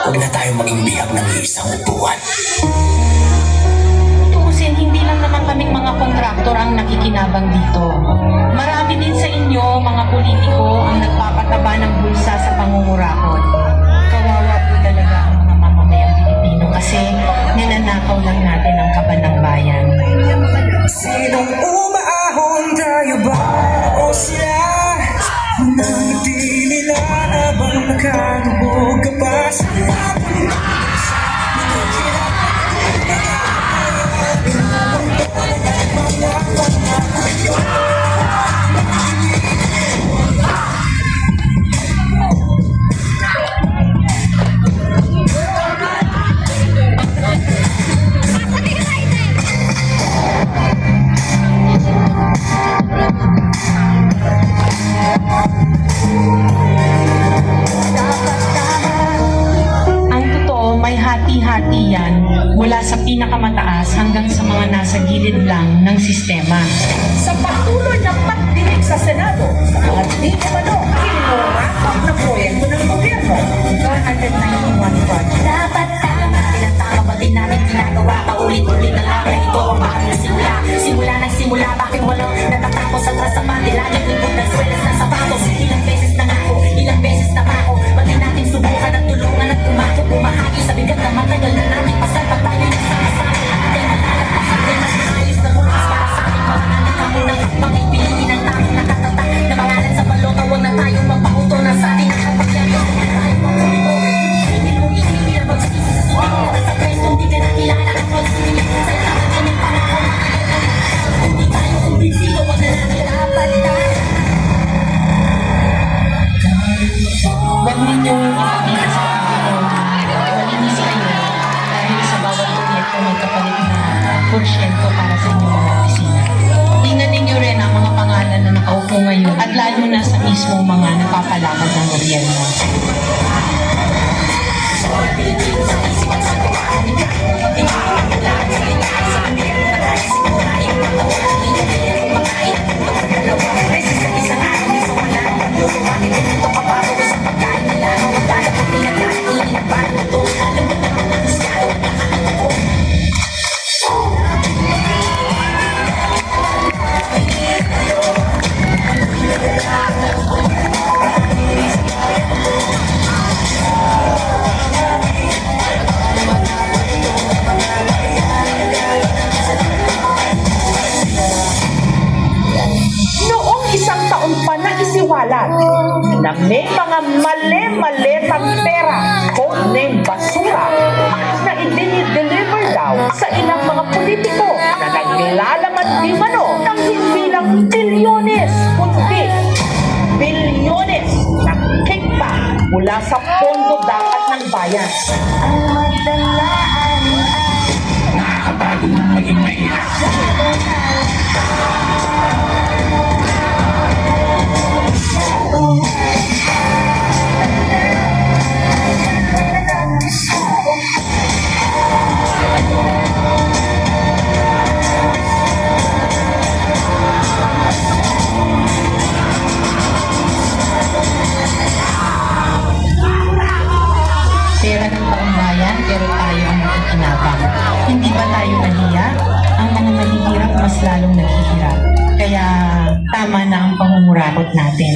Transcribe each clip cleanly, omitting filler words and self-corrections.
Huwag na tayo maging bihag ng isang upuan. Tuusin, hindi lang naman kaming mga kontraktor ang nakikinabang dito. Marami din sa inyo, mga politiko, ang nagpapataba ng bulsa sa pangungurakot. Kawawa po talaga ang mga mamamayang Pilipino kasi ninanakaw lang natin ang kaban ng bayan. Sinong umaahon, tayo ba o sila? Nangiti nila habang nakalubog ka pa sa hati-hati yan mula sa pinakamataas hanggang sa mga nasa gilid lang ng sistema. Sa patuloy na pagdinig sa Senado sa mga di umano kinurakot na proyekto ng gobyerno, 191 projects. Dapat tama, tinatama ba din namin ginagawa? Paulit-ulit na lang na ito ang bakit simula. Simula, bakit walang natatapos sa trasaman? Laging ibog ng swelas ng sapatos. Ilang beses na ako, ilang beses na ako. Pati natin subukan at tulungan at umakit, umahagi sa bigat na matagal na namin pasal. Pag tayo nagsama-sama, ating malalagpasan din mas maayos na bukas para sa ating mga anak na munang pangipiliin ang tamang nakatatak na pangalan sa balota. Huwag na tayong magpakuto na sa ating nakapagyayo. Huwag na tayong magpulito. Hindi mo isipin na magsisisi sa susunod at sa preso hindi ka nakilala at magsisilip sa itangan ng pangako. Hindi tayo kumbinsido, wag na natin dapat tayo. Huwag ninyong ipakita sa pagkakaroon. Malinis kayo dahil sa bawat proyekto may kapalit na porsyento para sa inyong mga opisina. Tingnan ninyo rin ang mga pangalan na nakaupo ngayon at lalo na sa mismong mga napapalakad ng gobyerno. Noong isang taon pa na isiwalat na may mga mali-maletang pera, codename basura, na idinideliver daw sa ilang mga politiko na naglalaman di mano ng hindi lang bilyones, kundi bilyones na kickback mula sa pondo dapat ng bayan. Nakakapagod maging mahirap. Pera ng taong bayan, pero tayo ang nakikinabang. Hindi ba tayo nahiya? Ang mga mahihirap mas lalong naghihirap. Kaya tama na ang pangungurakot natin.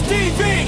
TV.